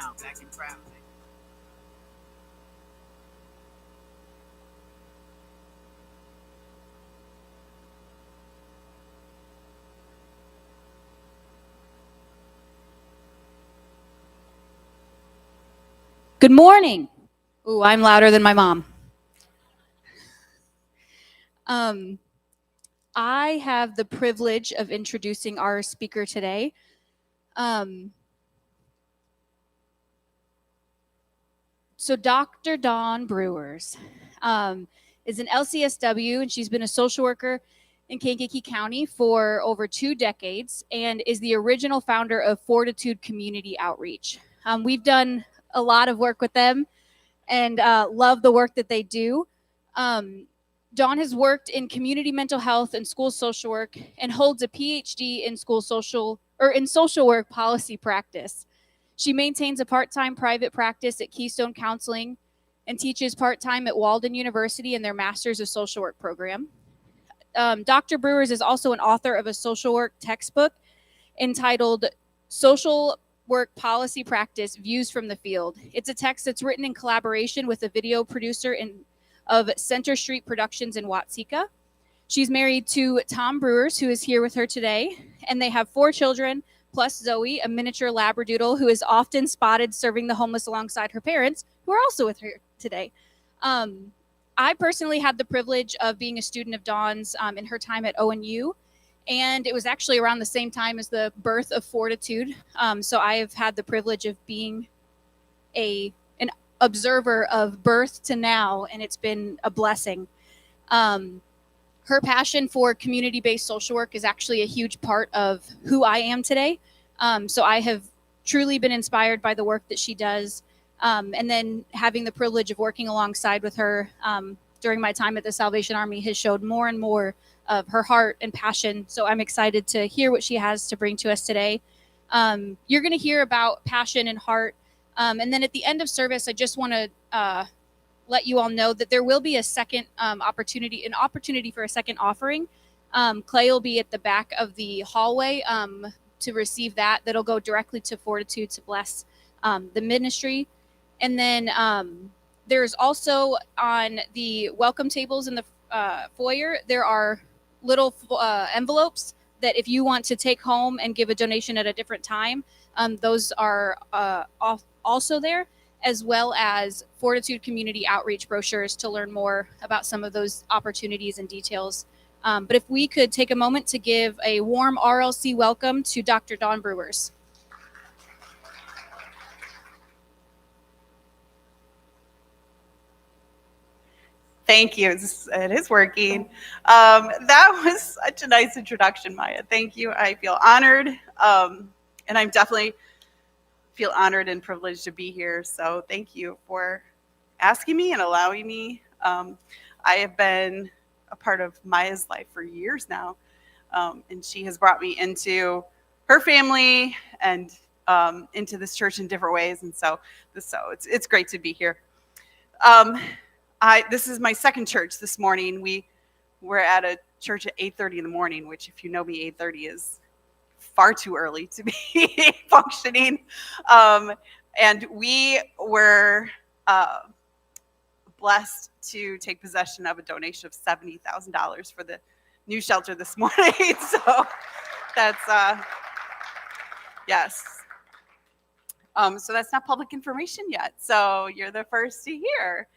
now, back in traffic. Good morning. Ooh, I'm louder than my mom. I have the privilege of introducing our speaker today. So Dr. Dawn Brewers is an LCSW, and she's been a social worker in Kankakee County for over 2 decades and is the original founder of Fortitude Community Outreach. We've done a lot of work with them and love the work that they do. Dawn has worked in community mental health and school social work and holds a PhD in social work policy practice. She maintains a part-time private practice at Keystone Counseling and teaches part-time at Walden University in their Masters of Social Work program. Dr. Brewers is also an author of a social work textbook entitled Social Work Policy Practice Views from the Field. It's a text that's written in collaboration with a video producer of Center Street Productions in Watseka. She's married to Tom Brewers, who is here with her today, and they have 4 children, plus Zoe, a miniature Labradoodle who is often spotted serving the homeless alongside her parents, who are also with her today. I personally had the privilege of being a student of Dawn's in her time at ONU, and it was actually around the same time as the birth of Fortitude. So I have had the privilege of being an observer of birth to now, and it's been a blessing. Her passion for community-based social work is actually a huge part of who I am today. So I have truly been inspired by the work that she does. And then having the privilege of working alongside with her during my time at the Salvation Army has showed more and more of her heart and passion. So I'm excited to hear what she has to bring to us today. You're going to hear about passion and heart. And then at the end of service, I just want to let you all know that there will be a second opportunity for a second offering. Clay will be at the back of the hallway to receive that. That'll go directly to Fortitude to bless the ministry. And then there's also on the welcome tables in the foyer, there are little envelopes that if you want to take home and give a donation at a different time, those are also there, as well as Fortitude Community Outreach brochures to learn more about some of those opportunities and details. But if we could take a moment to give a warm RLC welcome to Dr. Dawn Brewers. Thank you. It is working. That was such a nice introduction, Maya. Thank you. I feel honored, and I'm definitely feel honored and privileged to be here. So thank you for asking me and allowing me. I have been a part of Maya's life for years now, and she has brought me into her family and into this church in different ways. And so it's great to be here. This is my second church this morning. We were at a church at 8:30 in the morning, which, if you know me, 8:30 is far too early to be functioning. And we were blessed to take possession of a donation of $70,000 for the new shelter this morning. So that's, yes. So that's not public information yet. So you're the first to hear.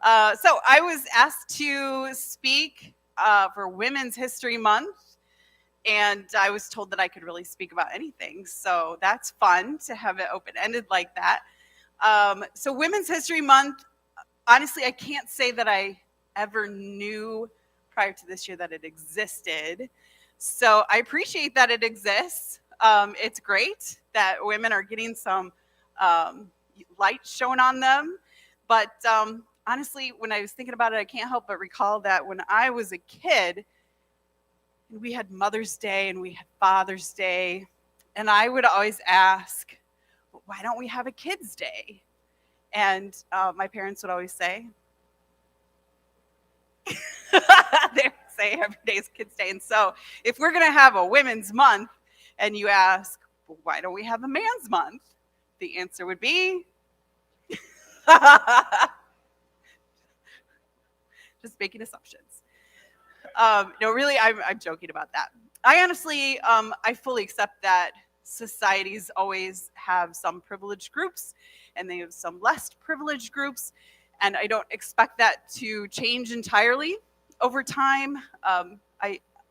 So I was asked to speak for Women's History Month, and I was told that I could really speak about anything. So that's fun to have it open-ended like that. So Women's History Month, honestly, I can't say that I ever knew prior to this year that it existed. So I appreciate that it exists. It's great that women are getting some light shown on them. But honestly, when I was thinking about it, I can't help but recall that when I was a kid, we had Mother's Day and we had Father's Day, and I would always ask, why don't we have a Kids' Day? And my parents would always say, they would say every day is Kids' Day. And so if we're going to have a Women's Month and you ask, well, why don't we have a Man's Month? the answer would be just making assumptions. No, really, I'm joking about that. I honestly, I fully accept that societies always have some privileged groups and they have some less privileged groups. And I don't expect that to change entirely over time.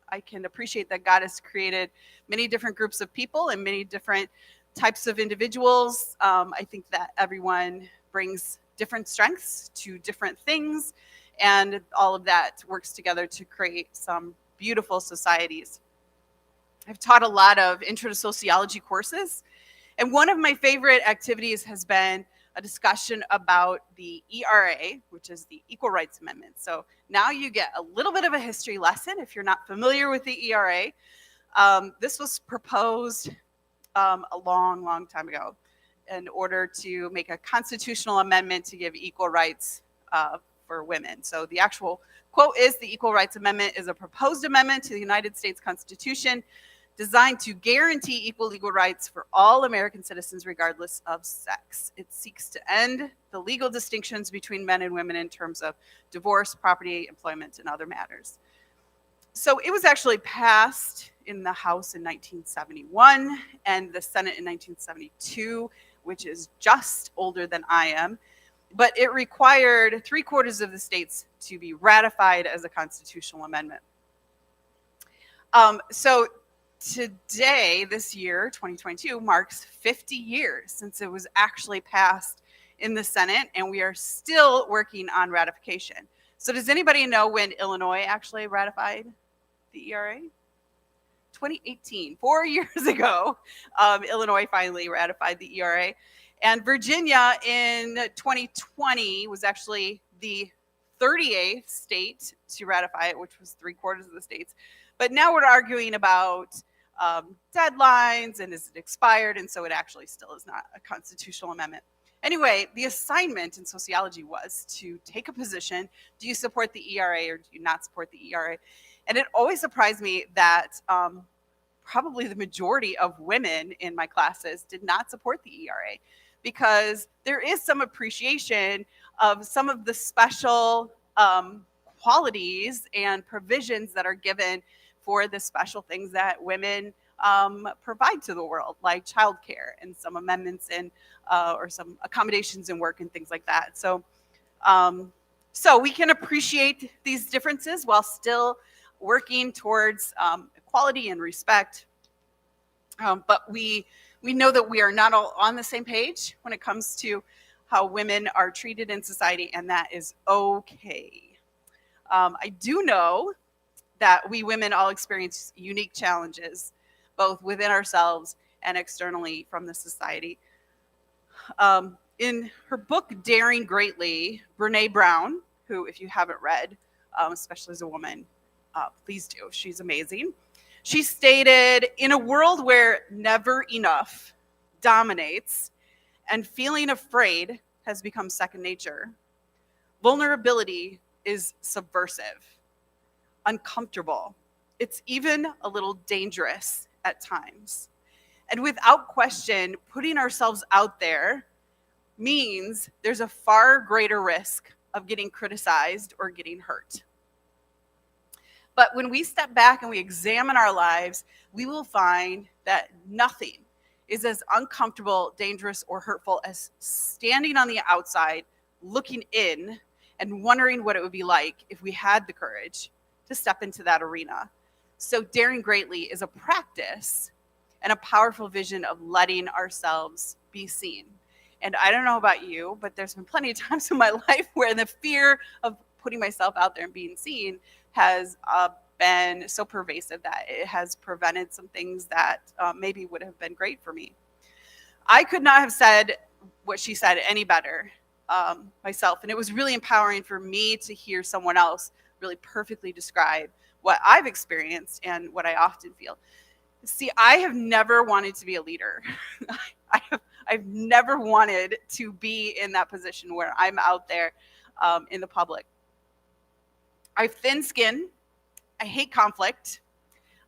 I can appreciate that God has created many different groups of people and many different types of individuals. I think that everyone brings different strengths to different things, and all of that works together to create some beautiful societies. I've taught a lot of intro to sociology courses, and one of my favorite activities has been a discussion about the ERA, which is the Equal Rights Amendment. So now you get a little bit of a history lesson if you're not familiar with the ERA. This was proposed a long time ago in order to make a constitutional amendment to give equal rights for women. So the actual quote is, "The Equal Rights Amendment is a proposed amendment to the United States Constitution designed to guarantee equal legal rights for all American citizens regardless of sex. It seeks to end the legal distinctions between men and women in terms of divorce, property, employment, and other matters." So it was actually passed in the House in 1971 and the Senate in 1972, which is just older than I am. But it required 3/4 of the states to be ratified as a constitutional amendment. So today, this year, 2022, marks 50 years since it was actually passed in the Senate, and we are still working on ratification. So does anybody know when Illinois actually ratified the ERA? 2018, 4 years ago, Illinois finally ratified the ERA. And Virginia in 2020 was actually the 38th state to ratify it, which was 3/4 of the states. But now we're arguing about deadlines and is it expired, and so it actually still is not a constitutional amendment. Anyway, the assignment in sociology was to take a position. Do you support the ERA or do you not support the ERA? And it always surprised me that probably the majority of women in my classes did not support the ERA, because there is some appreciation of some of the special qualities and provisions that are given for the special things that women provide to the world, like childcare and some amendments and or some accommodations in work and things like that. So, so we can appreciate these differences while still working towards equality and respect. But we know that we are not all on the same page when it comes to how women are treated in society, and that is okay. I do know that we women all experience unique challenges, both within ourselves and externally from the society. In her book, Daring Greatly, Brene Brown, who, if you haven't read, especially as a woman, please do. She's amazing. She stated, "In a world where never enough dominates and feeling afraid has become second nature, vulnerability is subversive, uncomfortable. It's even a little dangerous at times. And without question, putting ourselves out there means there's a far greater risk of getting criticized or getting hurt. But when we step back and we examine our lives, we will find that nothing is as uncomfortable, dangerous, or hurtful as standing on the outside, looking in, and wondering what it would be like if we had the courage to step into that arena." So Daring Greatly is a practice and a powerful vision of letting ourselves be seen. And I don't know about you, but there's been plenty of times in my life where the fear of putting myself out there and being seen has been so pervasive that it has prevented some things that maybe would have been great for me. I could not have said what she said any better myself. And it was really empowering for me to hear someone else really perfectly describe what I've experienced and what I often feel. See, I have never wanted to be a leader. I've never wanted to be in that position where I'm out there in the public. I have thin skin. I hate conflict.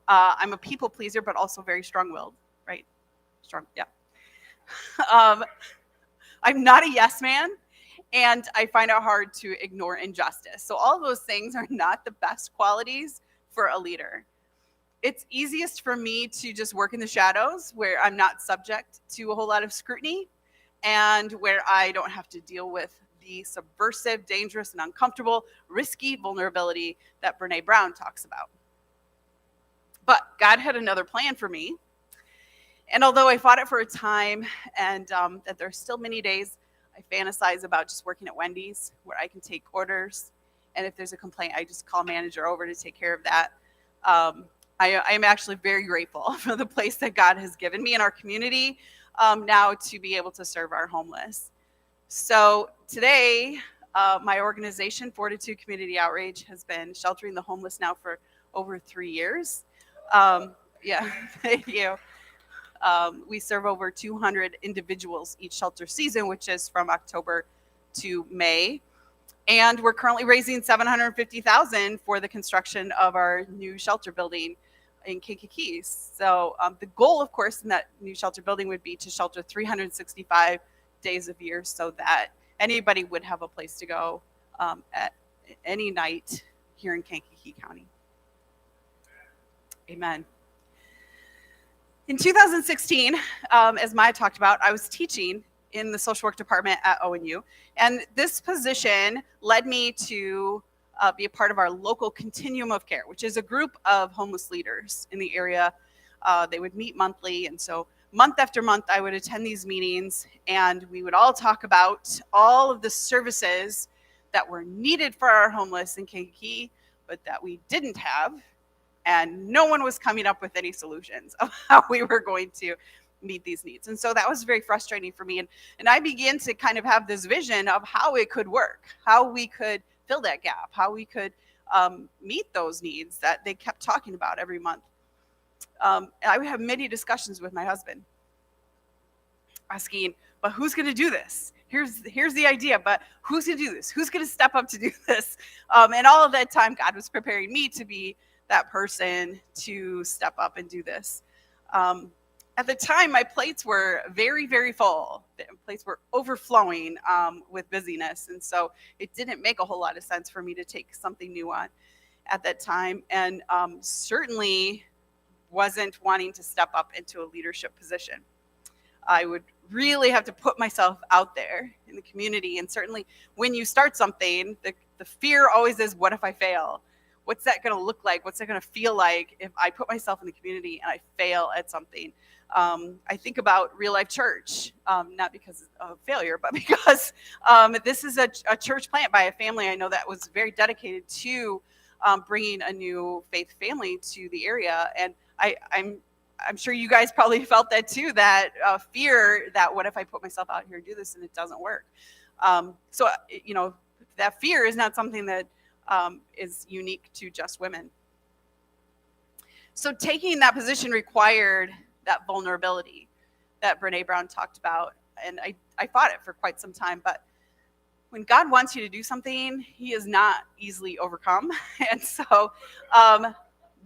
I'm a people pleaser, but also very strong-willed, right? Strong, yeah. I'm not a yes man, and I find it hard to ignore injustice. So all of those things are not the best qualities for a leader. It's easiest for me to just work in the shadows where I'm not subject to a whole lot of scrutiny and where I don't have to deal with the subversive, dangerous, and uncomfortable, risky vulnerability that Brene Brown talks about. But God had another plan for me. And although I fought it for a time, and that there's still many days I fantasize about just working at Wendy's where I can take orders, and if there's a complaint, I just call manager over to take care of that. I am actually very grateful for the place that God has given me in our community now to be able to serve our homeless. So today, my organization, Fortitude Community Outreach, has been sheltering the homeless now for over 3 years. Yeah, thank you. We serve over 200 individuals each shelter season, which is from October to May. And we're currently raising $750,000 for the construction of our new shelter building in Kankakee. So the goal, of course, in that new shelter building would be to shelter 365 days of year so that anybody would have a place to go at any night here in Kankakee County. Amen. In 2016, as Maya talked about, I was teaching in the social work department at ONU, and this position led me to be a part of our local continuum of care, which is a group of homeless leaders in the area. They would meet monthly, and so month after month, I would attend these meetings, and we would all talk about all of the services that were needed for our homeless in Kankakee, but that we didn't have. And no one was coming up with any solutions of how we were going to meet these needs. And so that was very frustrating for me. And I began to kind of have this vision of how it could work, how we could fill that gap, how we could meet those needs that they kept talking about every month. I would have many discussions with my husband, asking, but who's going to do this? Here's the idea, but who's going to do this? Who's going to step up to do this? And all of that time, God was preparing me to be that person to step up and do this. At the time, my plates were very, very full. The plates were overflowing with busyness. And so it didn't make a whole lot of sense for me to take something new on at that time. And certainly wasn't wanting to step up into a leadership position. I would really have to put myself out there in the community. And certainly when you start something, the fear always is, what if I fail? What's that going to look like? What's that going to feel like if I put myself in the community and I fail at something? I think about Real Life Church, not because of failure, but because this is a church plant by a family I know that was very dedicated to bringing a new faith family to the area. And I'm sure you guys probably felt that too, that fear that what if I put myself out here and do this and it doesn't work? So, that fear is not something that is unique to just women. So taking that position required that vulnerability that Brene Brown talked about. And I fought it for quite some time. But when God wants you to do something, he is not easily overcome. And so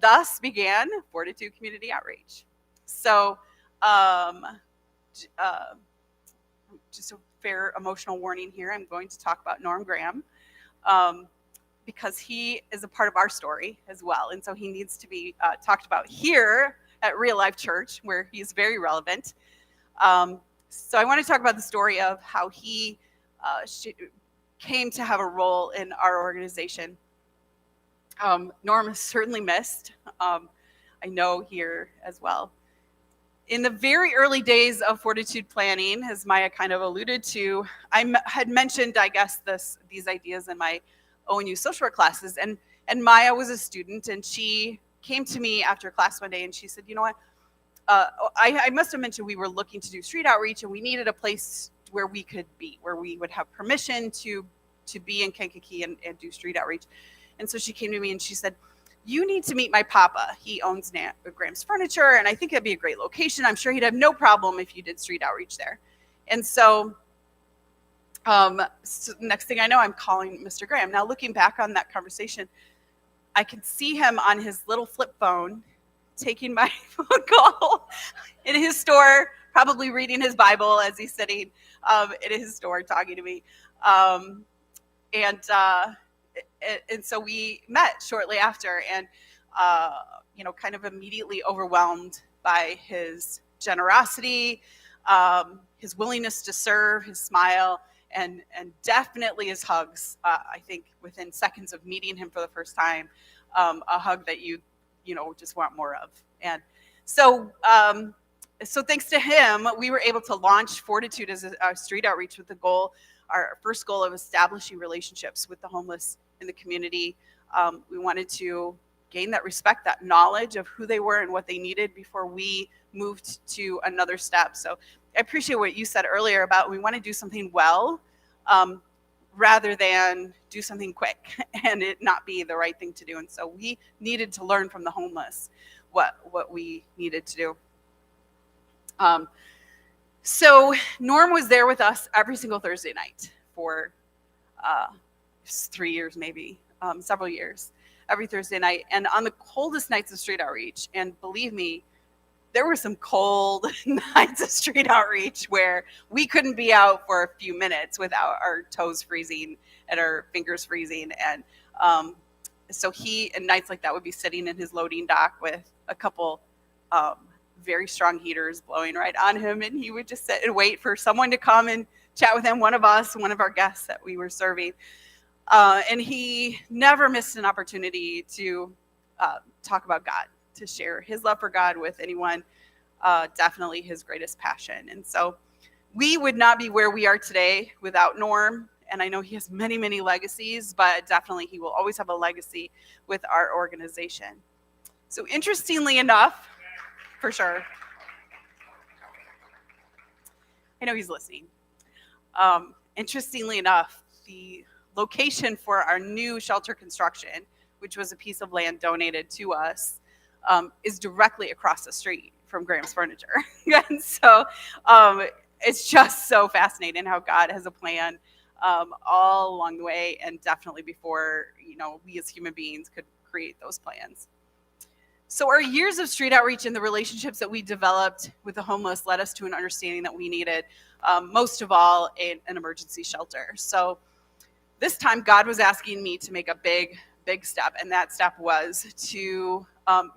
thus began Fortitude Community Outreach. So just a fair emotional warning here. I'm going to talk about Norm Graham. Because he is a part of our story as well. And so he needs to be talked about here at Real Life Church, where he's very relevant. So I want to talk about the story of how he came to have a role in our organization. Norm is certainly missed. I know here as well. In the very early days of Fortitude planning, as Maya kind of alluded to, I had mentioned, I guess, these ideas in my ONU social work classes, and Maya was a student, and she came to me after class one day and she said, you know what, I must have mentioned we were looking to do street outreach and we needed a place where we could be, where we would have permission to be in Kankakee and do street outreach. And so she came to me and she said, you need to meet my papa. He owns Graham's Furniture, and I think it'd be a great location. I'm sure he'd have no problem if you did street outreach there. And so next thing I know, I'm calling Mr. Graham. Now, looking back on that conversation, I could see him on his little flip phone taking my phone call in his store, probably reading his Bible as he's sitting in his store talking to me. And so we met shortly after, and kind of immediately overwhelmed by his generosity, his willingness to serve, his smile, and definitely his hugs. I think within seconds of meeting him for the first time, a hug that you just want more of. And so thanks to him, we were able to launch Fortitude as a street outreach with our first goal of establishing relationships with the homeless in the community. We wanted to gain that respect, that knowledge of who they were and what they needed before we moved to another step. So I appreciate what you said earlier about we want to do something well rather than do something quick and it not be the right thing to do. And so we needed to learn from the homeless what we needed to do. So Norm was there with us every single Thursday night for 3 years, maybe several years, every Thursday night. And on the coldest nights of street outreach, and believe me, there were some cold nights of street outreach where we couldn't be out for a few minutes without our toes freezing and our fingers freezing. And so he, in nights like that, would be sitting in his loading dock with a couple very strong heaters blowing right on him, and he would just sit and wait for someone to come and chat with him, one of our guests that we were serving. And he never missed an opportunity to talk about God, to share his love for God with anyone, definitely his greatest passion. And so we would not be where we are today without Norm. And I know he has many, many legacies, but definitely he will always have a legacy with our organization. So interestingly enough, for sure, I know he's listening. Interestingly enough, the location for our new shelter construction, which was a piece of land donated to us, is directly across the street from Graham's Furniture. And so it's just so fascinating how God has a plan all along the way, and definitely before we as human beings could create those plans. So our years of street outreach and the relationships that we developed with the homeless led us to an understanding that we needed, most of all, an emergency shelter. So this time God was asking me to make a big step, and that step was to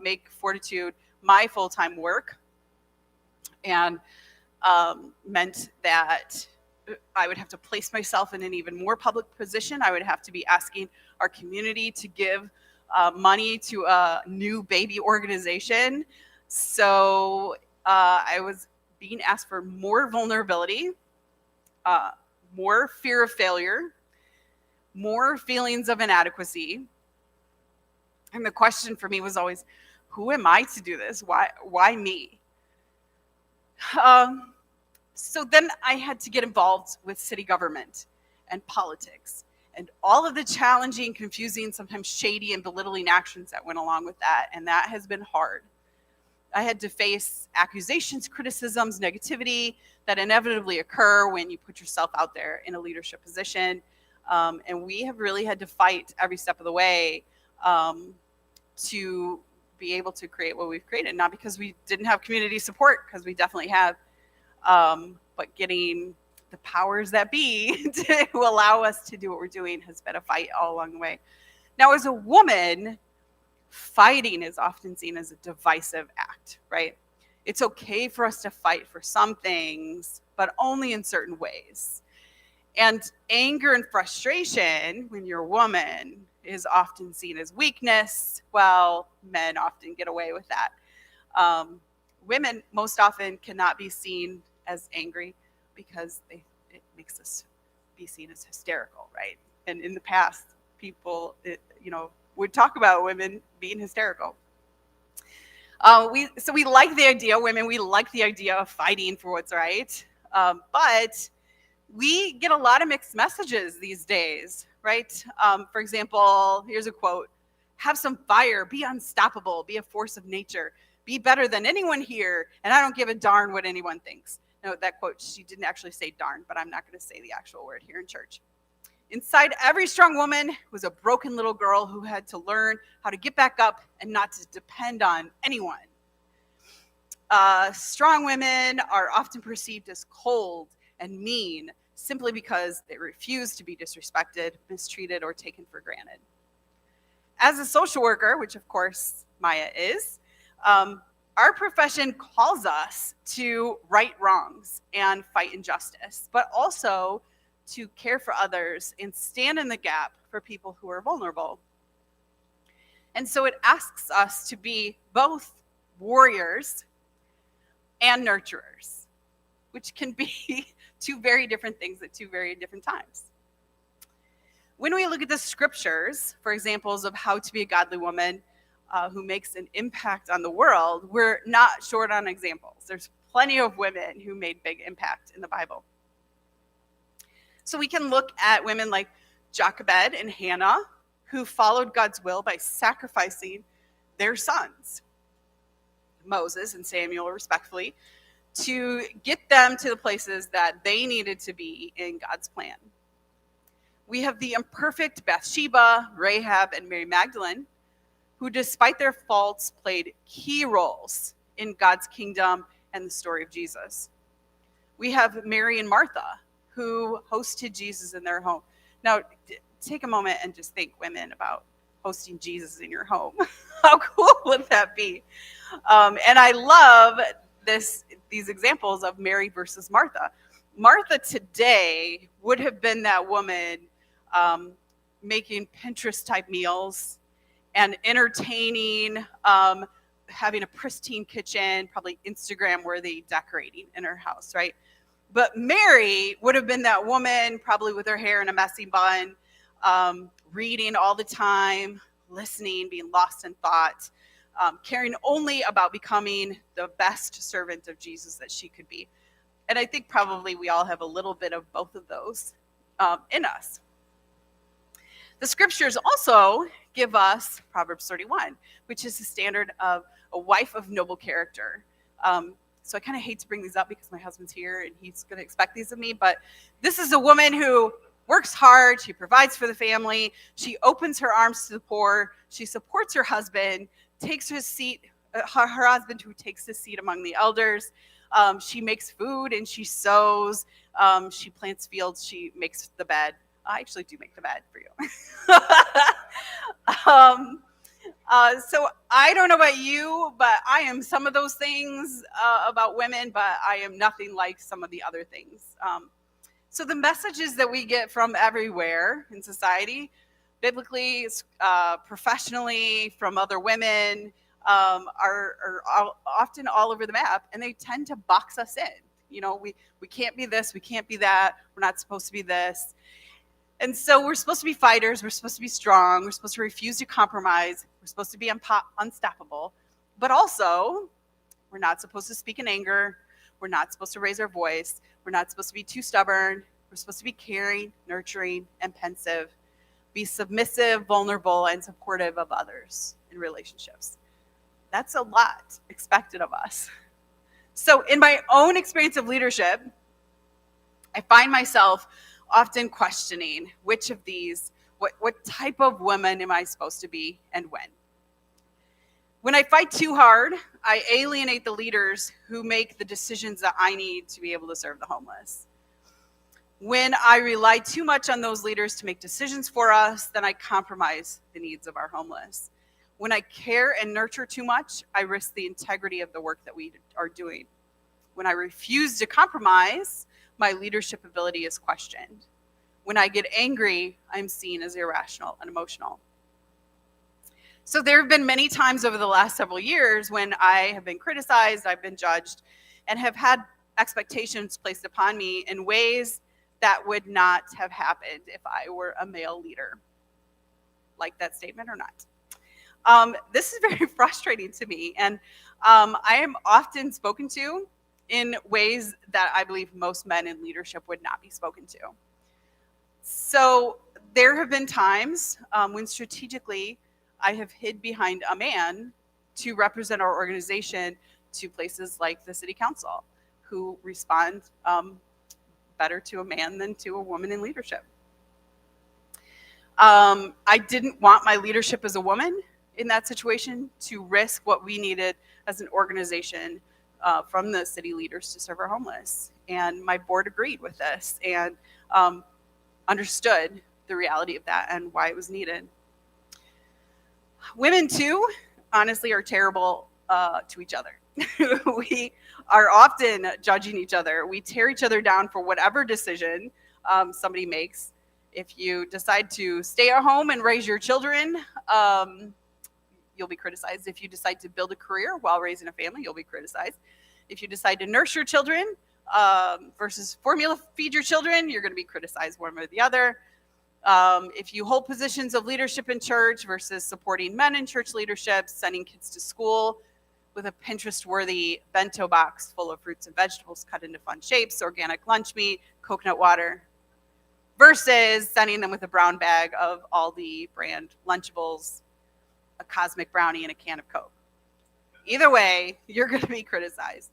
make Fortitude my full-time work, and meant that I would have to place myself in an even more public position. I would have to be asking our community to give money to a new baby organization. So I was being asked for more vulnerability, more fear of failure, more feelings of inadequacy. And the question for me was always, who am I to do this? Why me? So then I had to get involved with city government and politics and all of the challenging, confusing, sometimes shady and belittling actions that went along with that. And that has been hard. I had to face accusations, criticisms, negativity that inevitably occur when you put yourself out there in a leadership position. And we have really had to fight every step of the way to be able to create what we've created. Not because we didn't have community support, because we definitely have, but getting the powers that be to allow us to do what we're doing has been a fight all along the way. Now, as a woman, fighting is often seen as a divisive act, right? It's okay for us to fight for some things, but only in certain ways. And anger and frustration, when you're a woman, is often seen as weakness. Well, men often get away with that. Women most often cannot be seen as angry because it makes us be seen as hysterical, right? And in the past, people, would talk about women being hysterical. We like the idea, women, we like the idea of fighting for what's right, but we get a lot of mixed messages these days, right? For example, here's a quote: "Have some fire, be unstoppable, be a force of nature, be better than anyone here, and I don't give a darn what anyone thinks." No, that quote, she didn't actually say darn, but I'm not going to say the actual word here in church. Inside every strong woman was a broken little girl who had to learn how to get back up and not to depend on anyone. Strong women are often perceived as cold and mean simply because they refuse to be disrespected, mistreated, or taken for granted. As a social worker, which of course Maya is, our profession calls us to right wrongs and fight injustice, but also to care for others and stand in the gap for people who are vulnerable. And so it asks us to be both warriors and nurturers, which can be two very different things at two very different times. When we look at the scriptures for examples of how to be a godly woman who makes an impact on the world, we're not short on examples. There's plenty of women who made big impact in the Bible. So we can look at women like Jochebed and Hannah, who followed God's will by sacrificing their sons, Moses and Samuel, respectfully, to get them to the places that they needed to be in God's plan. We have the imperfect Bathsheba, Rahab, and Mary Magdalene, who, despite their faults, played key roles in God's kingdom and the story of Jesus. We have Mary and Martha, who hosted Jesus in their home. Now, take a moment and just think, women, about hosting Jesus in your home. How cool would that be? And I love these examples of Mary versus Martha. Martha today would have been that woman making Pinterest-type meals and entertaining, having a pristine kitchen, probably Instagram-worthy decorating in her house, right? But Mary would have been that woman, probably with her hair in a messy bun, reading all the time, listening, being lost in thought, caring only about becoming the best servant of Jesus that she could be. And I think probably we all have a little bit of both of those in us. The scriptures also give us Proverbs 31, which is the standard of a wife of noble character. So I kind of hate to bring these up because my husband's here and he's going to expect these of me, but this is a woman who works hard, she provides for the family, she opens her arms to the poor, she supports her husband, takes his seat, her husband who takes his seat among the elders. She makes food and she sews, she plants fields, she makes the bed. I actually do make the bed for you. So I don't know about you, but I am some of those things about women, but I am nothing like some of the other things. So the messages that we get from everywhere in society, biblically, professionally, from other women, are often all over the map, and they tend to box us in. You know, we can't be this, we can't be that, we're not supposed to be this. And so we're supposed to be fighters, we're supposed to be strong, we're supposed to refuse to compromise, we're supposed to be unstoppable, but also we're not supposed to speak in anger, we're not supposed to raise our voice, we're not supposed to be too stubborn, we're supposed to be caring, nurturing, and pensive, be submissive, vulnerable, and supportive of others in relationships. That's a lot expected of us. So in my own experience of leadership, I find myself often questioning which of these, what type of woman am I supposed to be and when? When I fight too hard, I alienate the leaders who make the decisions that I need to be able to serve the homeless. When I rely too much on those leaders to make decisions for us, then I compromise the needs of our homeless. When I care and nurture too much, I risk the integrity of the work that we are doing. When I refuse to compromise, my leadership ability is questioned. When I get angry, I'm seen as irrational and emotional. So there have been many times over the last several years when I have been criticized, I've been judged, and have had expectations placed upon me in ways that would not have happened if I were a male leader. Like that statement or not? This is very frustrating to me, and I am often spoken to in ways that I believe most men in leadership would not be spoken to. So there have been times when strategically I have hid behind a man to represent our organization to places like the city council, who respond better to a man than to a woman in leadership. I didn't want my leadership as a woman in that situation to risk what we needed as an organization from the city leaders to serve our homeless. And my board agreed with this and understood the reality of that and why it was needed. Women, too, honestly, are terrible to each other. We are often judging each other. We tear each other down for whatever decision somebody makes. If you decide to stay at home and raise your children, you'll be criticized. If you decide to build a career while raising a family, you'll be criticized. If you decide to nurse your children versus formula feed your children, you're going to be criticized one way or the other. If you hold positions of leadership in church versus supporting men in church leadership, sending kids to school with a Pinterest-worthy bento box full of fruits and vegetables cut into fun shapes, organic lunch meat, coconut water, versus sending them with a brown bag of Aldi brand Lunchables, a cosmic brownie, and a can of Coke. Either way, you're going to be criticized.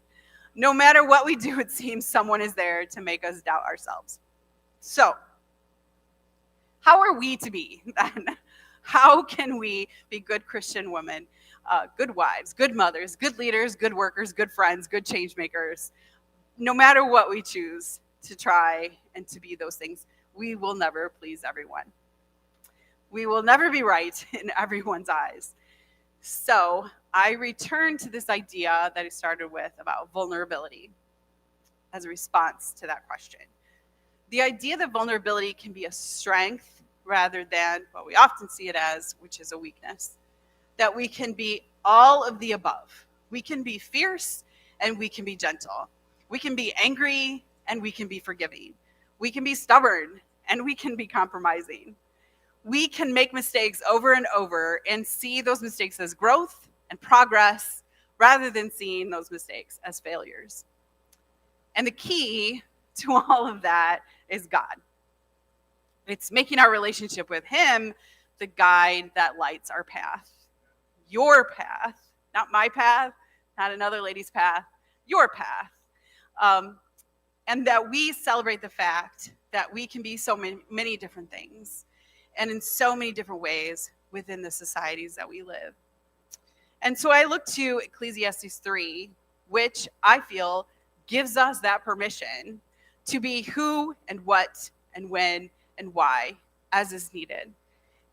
No matter what we do, it seems someone is there to make us doubt ourselves. So, how are we to be then? How can we be good Christian women, good wives, good mothers, good leaders, good workers, good friends, good change makers? No matter what we choose to try and to be those things, we will never please everyone. We will never be right in everyone's eyes. So I return to this idea that I started with about vulnerability as a response to that question. The idea that vulnerability can be a strength rather than what we often see it as, which is a weakness. That we can be all of the above. We can be fierce and we can be gentle. We can be angry and we can be forgiving. We can be stubborn and we can be compromising. We can make mistakes over and over and see those mistakes as growth and progress rather than seeing those mistakes as failures. And the key to all of that is God. It's making our relationship with Him the guide that lights our path. Your path, not my path, not another lady's path, your path. And that we celebrate the fact that we can be so many different things and in so many different ways within the societies that we live. And so I look to Ecclesiastes 3, which I feel gives us that permission to be who and what and when and why as is needed.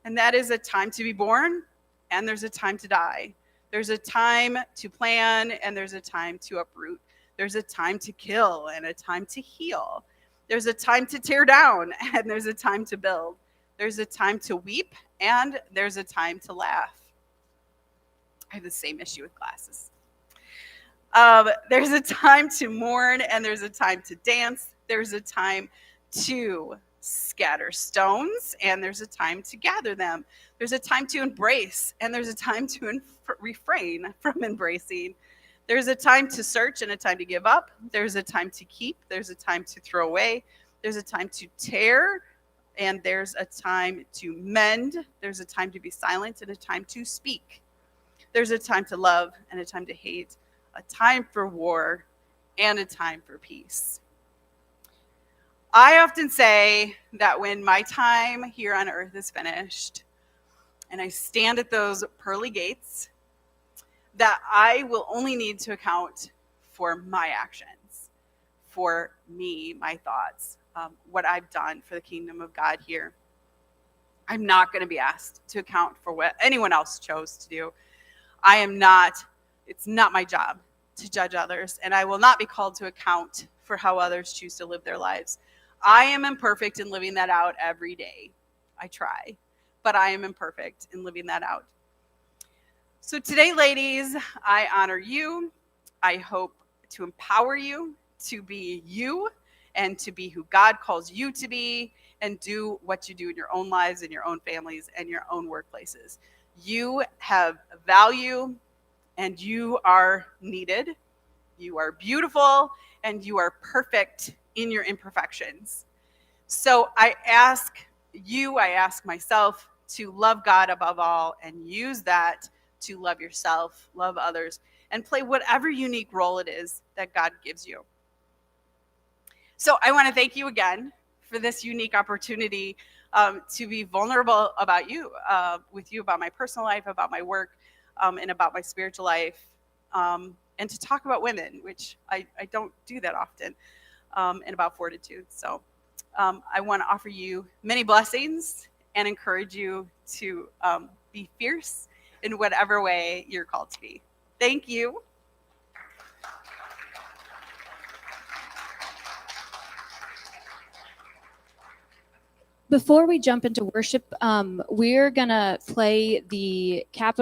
And that is a time to be born and there's a time to die. There's a time to plan and there's a time to uproot. There's a time to kill and a time to heal. There's a time to tear down and there's a time to build. There's a time to weep and there's a time to laugh. I have the same issue with glasses. There's a time to mourn and there's a time to dance. There's a time to scatter stones and there's a time to gather them. There's a time to embrace and there's a time to refrain from embracing. There's a time to search and a time to give up. There's a time to keep. There's a time to throw away. There's a time to tear and there's a time to mend. There's a time to be silent and a time to speak. There's a time to love and a time to hate, a time for war and a time for peace. I often say that when my time here on earth is finished and I stand at those pearly gates, that I will only need to account for my actions, for me, my thoughts, what I've done for the kingdom of God here. I'm not going to be asked to account for what anyone else chose to do. It's not my job to judge others, and I will not be called to account for how others choose to live their lives. I am imperfect in living that out every day. I try, but I am imperfect in living that out. So today, ladies, I honor you. I hope to empower you to be you and to be who God calls you to be and do what you do in your own lives, in your own families, and your own workplaces. You have value and you are needed. You are beautiful and you are perfect in your imperfections. So I ask myself to love God above all and use that to love yourself, love others, and play whatever unique role it is that God gives you. So I want to thank you again for this unique opportunity to be vulnerable about you, with you about my personal life, about my work, and about my spiritual life. And and to talk about women, which I don't do that often, and about Fortitude. So I want to offer you many blessings and encourage you to be fierce in whatever way you're called to be. Thank you. Before we jump into worship, we're going to play the capital